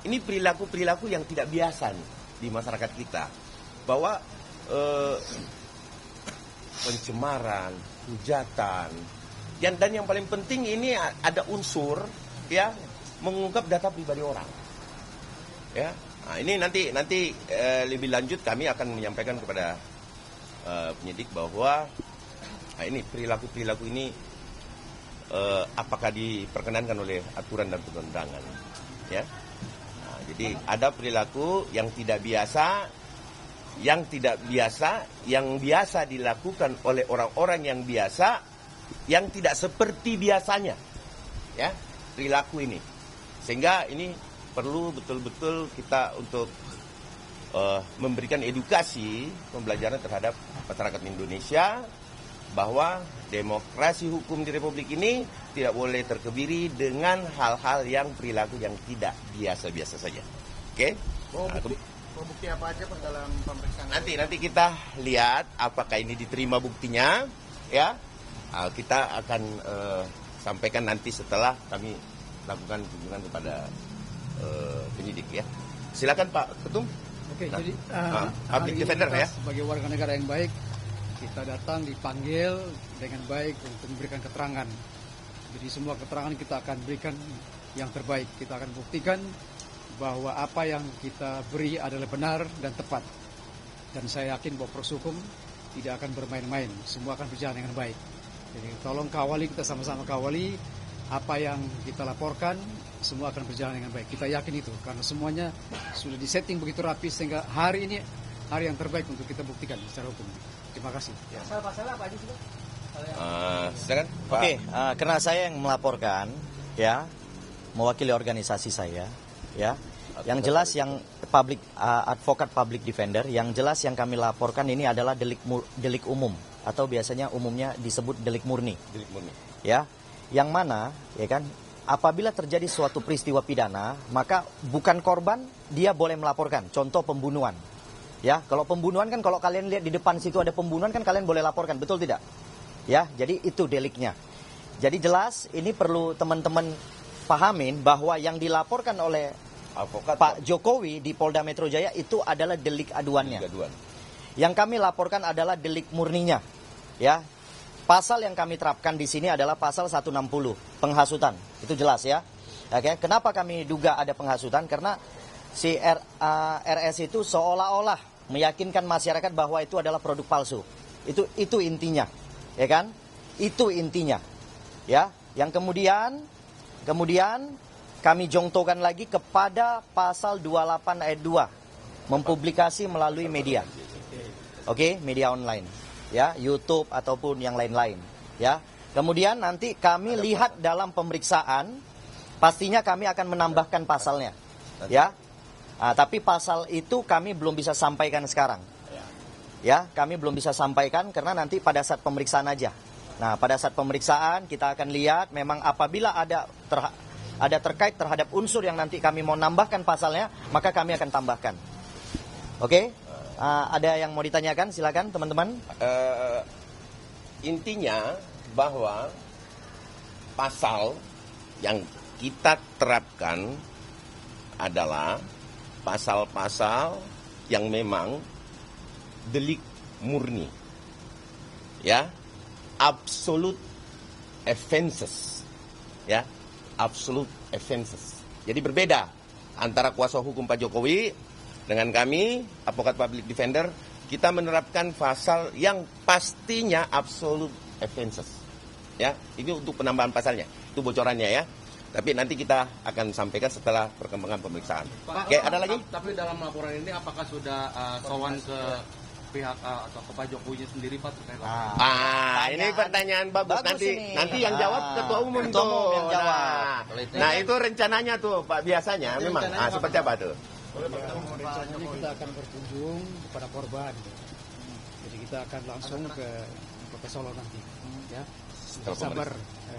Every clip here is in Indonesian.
ini perilaku-perilaku yang tidak biasa nih di masyarakat kita, bahwa pencemaran, hujatan, dan yang paling penting ini ada unsur ya mengungkap data pribadi orang. Ya, nah, ini nanti lebih lanjut kami akan menyampaikan kepada penyidik bahwa ini perilaku ini apakah diperkenankan oleh aturan dan perundangan. Ya, nah, jadi ada perilaku yang tidak biasa, yang biasa dilakukan oleh orang-orang yang biasa, yang tidak seperti biasanya, ya perilaku ini, sehingga ini perlu betul-betul kita untuk memberikan edukasi pembelajaran terhadap masyarakat Indonesia bahwa demokrasi hukum di Republik ini tidak boleh terkebiri dengan hal-hal yang perilaku yang tidak biasa-biasa saja. Oke? Bukti apa aja Pak dalam pemeriksaan? Nanti kita lihat apakah ini diterima buktinya, ya. Kita akan sampaikan nanti setelah kami lakukan kunjungan kepada penyidik, ya. Silakan Pak Ketum. Oke, jadi public defender ya. Sebagai warga negara yang baik, kita datang dipanggil dengan baik untuk memberikan keterangan. Jadi semua keterangan kita akan berikan yang terbaik. Kita akan buktikan bahwa apa yang kita beri adalah benar dan tepat. Dan saya yakin bahwa proses hukum tidak akan bermain-main, semua akan berjalan dengan baik. Jadi tolong kawali, kita sama-sama kawali apa yang kita laporkan, semua akan berjalan dengan baik. Kita yakin itu, karena semuanya sudah disetting begitu rapi sehingga hari ini hari yang terbaik untuk kita buktikan secara hukum. Terima kasih. Pasal apa aja sih Pak? Silakan. Oke, karena saya yang melaporkan, ya, mewakili organisasi saya, ya. Yang jelas yang advokat public defender, yang jelas yang kami laporkan ini adalah delik umum atau biasanya umumnya disebut delik murni. Delik murni. Ya. Yang mana, ya kan, apabila terjadi suatu peristiwa pidana, maka bukan korban dia boleh melaporkan. Contoh pembunuhan. Ya, kalau pembunuhan kan kalau kalian lihat di depan situ ada pembunuhan kan kalian boleh laporkan, betul tidak? Ya, jadi itu deliknya. Jadi jelas ini perlu teman-teman pahamin bahwa yang dilaporkan oleh Pak Jokowi di Polda Metro Jaya itu adalah delik aduannya. Yang kami laporkan adalah delik murninya. Ya. Pasal yang kami terapkan di sini adalah pasal 160, penghasutan. Itu jelas ya. Oke, kenapa kami duga ada penghasutan? Karena si RS itu seolah-olah meyakinkan masyarakat bahwa itu adalah produk palsu. Itu intinya. Ya kan? Itu intinya. Ya, yang kemudian kami jongtokan lagi kepada pasal 28 ayat 2, mempublikasi melalui media. Oke, media online. Ya, YouTube ataupun yang lain-lain. Ya, kemudian nanti kami lihat dalam pemeriksaan, pastinya kami akan menambahkan pasalnya. Ya, tapi pasal itu kami belum bisa sampaikan sekarang. Ya, kami belum bisa sampaikan karena nanti pada saat pemeriksaan aja. Nah, pada saat pemeriksaan kita akan lihat memang apabila ada terkait terhadap unsur yang nanti kami mau nambahkan pasalnya, maka kami akan tambahkan. Oke? Ada yang mau ditanyakan? Silakan teman-teman. Intinya bahwa pasal yang kita terapkan adalah pasal-pasal yang memang delik murni. Ya, absolute offenses. Ya, absolute offenses. Jadi berbeda antara kuasa hukum Pak Jokowi dengan kami, advokat public defender, kita menerapkan pasal yang pastinya absolute offenses. Ya, ini untuk penambahan pasalnya. Itu bocorannya ya. Tapi nanti kita akan sampaikan setelah perkembangan pemeriksaan. Pak, Oke, ada lagi? Tapi dalam laporan ini apakah sudah sowan ke pihak atau ke Pak Jokowi sendiri Pak terkait ini pertanyaan bagus, nanti yang jawab ketua umum ketua umum yang jawab. Nah, itu rencananya tuh Pak, biasanya memang seperti apa tuh? Rencananya kita akan berkunjung kepada korban. Jadi kita akan langsung ke Solo nanti. Ya,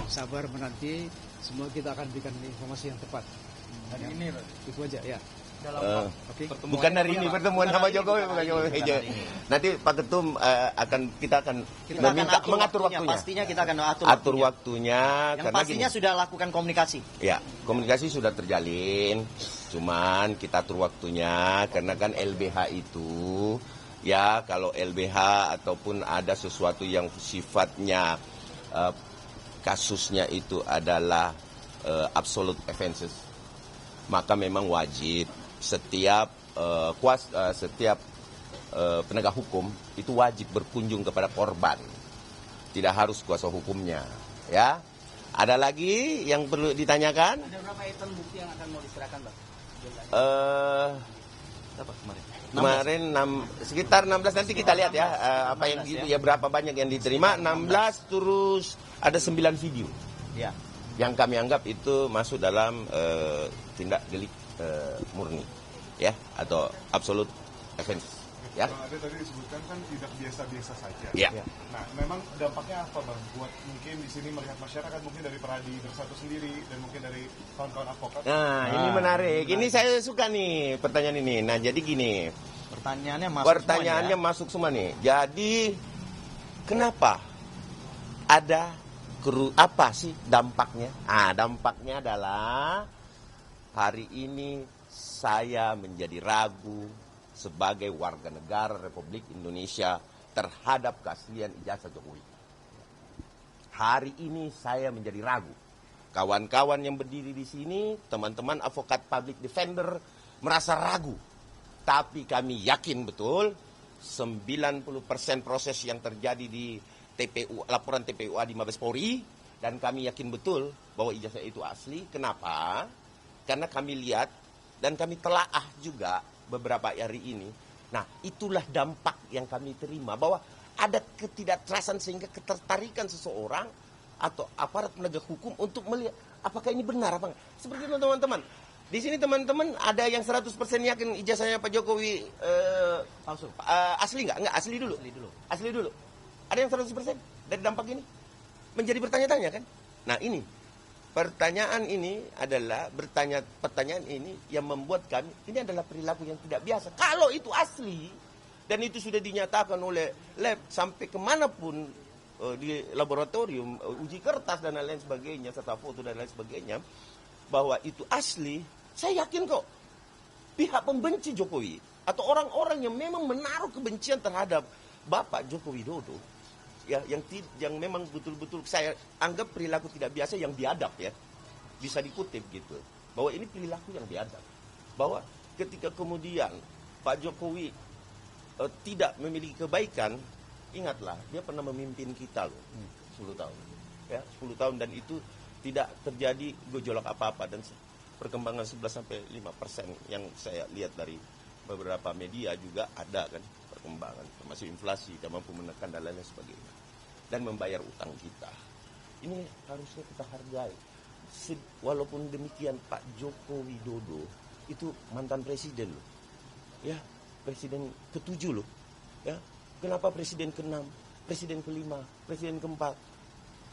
sabar menanti. Semua kita akan berikan informasi yang tepat. hari ini? Itu aja ya. Bukan hari ini pertemuan sama Jokowi, bukan Jokowi. Nanti Pak Ketum kita akan mengatur waktunya. Pastinya kita akan atur waktunya. Yang pastinya sudah lakukan komunikasi. Ya, komunikasi sudah terjalin. Cuman kita atur waktunya karena kan LBH itu ya kalau LBH ataupun ada sesuatu yang sifatnya kasusnya itu adalah absolute offenses, maka memang wajib setiap penegak hukum itu wajib berkunjung kepada korban, tidak harus kuasa hukumnya. Ya, ada lagi yang perlu ditanyakan? Ada berapa item bukti yang akan mau diserahkan, Bang? Apa kemarin? Kemarin sekitar 16, nanti kita lihat ya apa yang gitu ya, berapa banyak yang diterima. 16 terus ada 9 video. Ya. Yang kami anggap itu masuk dalam tindak delik murni ya, atau absolute offense ya. Bang Ade tadi disebutkan kan tidak biasa-biasa saja. Ya. Nah, memang dampaknya apa, Bang? Buat mungkin di sini melihat masyarakat, mungkin dari Peradi Bersatu sendiri dan mungkin dari kawan-kawan advokat. Nah, ini menarik. Ini saya suka nih pertanyaan ini. Nah, jadi gini. Pertanyaannya Masuk semua nih. Jadi kenapa ada apa sih dampaknya? Dampaknya adalah hari ini saya menjadi ragu sebagai warga negara Republik Indonesia terhadap keaslian ijazah Jokowi. Hari ini saya menjadi ragu. Kawan-kawan yang berdiri di sini, teman-teman advokat public defender merasa ragu. Tapi kami yakin betul 90% proses yang terjadi di TPU, laporan TPUA di Mabes Polri, dan kami yakin betul bahwa ijazah itu asli. Kenapa? Karena kami lihat dan kami telaah juga beberapa hari ini. Nah, itulah dampak yang kami terima, bahwa ada ketidakterasaan sehingga ketertarikan seseorang atau aparat penegak hukum untuk melihat apakah ini benar apa enggak. Seperti itu teman-teman. Di sini teman-teman ada yang 100% yakin ijazahnya Pak Jokowi palsu. Asli enggak? Enggak, asli dulu. Asli dulu. Ada yang 100% dari dampak ini? Menjadi bertanya-tanya kan? Nah, ini pertanyaan ini adalah pertanyaan ini yang membuat kami, ini adalah perilaku yang tidak biasa. Kalau itu asli dan itu sudah dinyatakan oleh lab sampai kemanapun di laboratorium, uji kertas dan lain sebagainya, serta foto dan lain sebagainya, bahwa itu asli, saya yakin kok pihak pembenci Jokowi atau orang-orang yang memang menaruh kebencian terhadap Bapak Joko Widodo, ya, yang memang betul-betul saya anggap perilaku tidak biasa yang biadab ya, bisa dikutip gitu, bahwa ini perilaku yang biadab, bahwa ketika kemudian Pak Jokowi tidak memiliki kebaikan, ingatlah dia pernah memimpin kita loh 10 tahun ya, 10 tahun, dan itu tidak terjadi gejolak apa-apa, dan perkembangan 11-5% yang saya lihat dari beberapa media juga ada kan perkembangan, termasuk inflasi, kita mampu menekan dan lain sebagainya, dan membayar utang kita. Ini harusnya kita hargai. Walaupun demikian Pak Joko Widodo itu mantan presiden loh, ya, presiden ke-7 loh, ya. Kenapa presiden ke-6, presiden ke-5, presiden ke-4,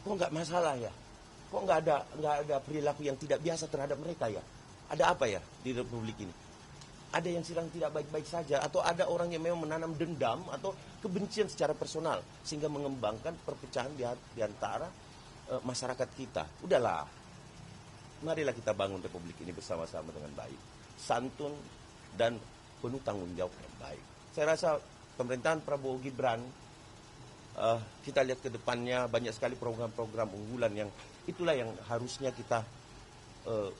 kok nggak masalah ya? Kok nggak ada perilaku yang tidak biasa terhadap mereka ya? Ada apa ya di Republik ini? Ada yang sedang tidak baik-baik saja, atau ada orang yang memang menanam dendam atau kebencian secara personal sehingga mengembangkan perpecahan di antara masyarakat kita. Udahlah, marilah kita bangun Republik ini bersama-sama dengan baik, santun dan penuh tanggung jawab yang baik. Saya rasa pemerintahan Prabowo Gibran, kita lihat ke depannya banyak sekali program-program unggulan yang itulah yang harusnya kita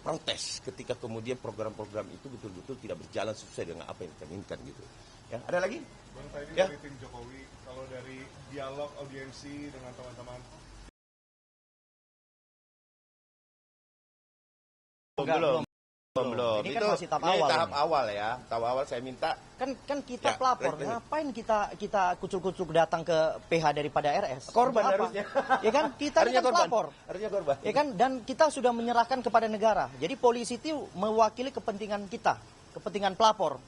protes ketika kemudian program-program itu betul-betul tidak berjalan sesuai dengan apa yang kita inginkan gitu. Ya, ada lagi? Bang, tadi Ya. dari tim Jokowi, kalau dari dialog audiensi dengan teman-teman Belum. Ini kan Itu masih tahap ini awal tahap ini. awal ya. Tahap awal saya minta Kan kita Ya, pelapor, lanjut. ngapain kita kucuk-kucuk datang ke PH daripada RS? korban Untuk apa? harusnya. Ya kan, kita ini Harusnya kan pelapor. Harusnya korban. Ya kan, dan kita sudah menyerahkan kepada negara. Jadi polisi itu mewakili kepentingan kita, kepentingan pelapor.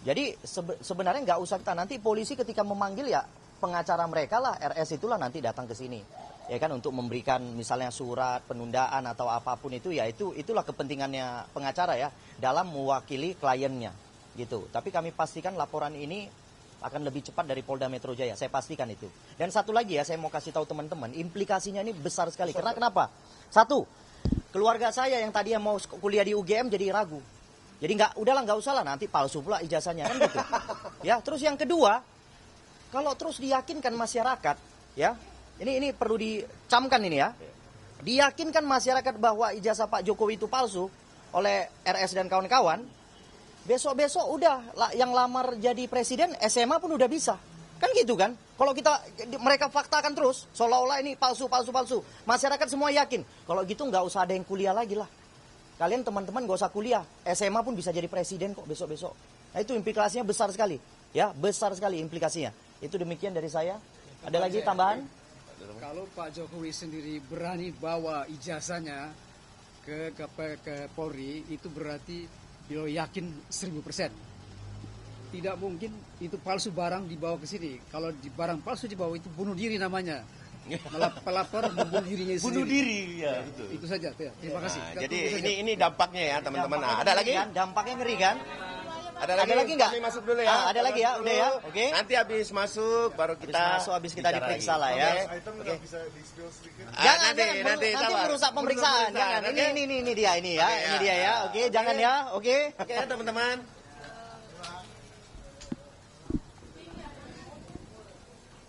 Jadi sebenarnya nggak usah kita, nanti polisi ketika memanggil ya pengacara mereka lah, RS itulah nanti datang ke sini. Ya kan, untuk memberikan misalnya surat penundaan atau apapun itu, ya itulah kepentingannya pengacara ya dalam mewakili kliennya gitu. Tapi kami pastikan laporan ini akan lebih cepat dari Polda Metro Jaya, saya pastikan itu. Dan satu lagi ya, saya mau kasih tahu teman-teman, implikasinya ini besar sekali. Karena kenapa? Satu, keluarga saya yang tadinya mau kuliah di UGM jadi ragu. Jadi nggak usah lah nanti palsu pula ijazahnya kan gitu. Ya, terus yang kedua, kalau terus diyakinkan masyarakat, ya, ini perlu dicamkan ini ya. Diyakinkan masyarakat bahwa ijazah Pak Jokowi itu palsu oleh RS dan kawan-kawan, besok-besok udah yang lamar jadi presiden SMA pun udah bisa. Kan gitu kan? Kalau mereka faktakan terus, seolah-olah ini palsu. Masyarakat semua yakin. Kalau gitu nggak usah ada yang kuliah lagi lah. Kalian teman-teman nggak usah kuliah. SMA pun bisa jadi presiden kok besok-besok. Nah itu implikasinya besar sekali. Ya, besar sekali implikasinya. Itu demikian dari saya. Ada lagi tambahan? Kalau Pak Jokowi sendiri berani bawa ijazahnya ke Polri, itu berarti beliau yakin 1000%. Tidak mungkin itu palsu barang dibawa ke sini. Kalau barang palsu dibawa itu bunuh diri namanya. Pelapor membunuh dirinya sendiri. Bunuh diri, ya betul. Itu saja. Ya. Terima kasih. Nah, jadi ini dampaknya ya teman-teman. Nah, ada lagi? Kan? Dampaknya ngeri kan? Ada lagi nggak? Kami masuk dulu ya. Ada lagi ya, udah ya. Oke. Nanti habis masuk baru kita Habis kita bicara diperiksa lagi. lah ya. Oke. Item nggak bisa di-spill sedikit. Jangan, nanti sabar. merusak pemeriksaan. Jangan. Oke. Ini dia ya. Oke, Ini ya. dia ya. Oke, jangan ya. Oke. Oke teman-teman.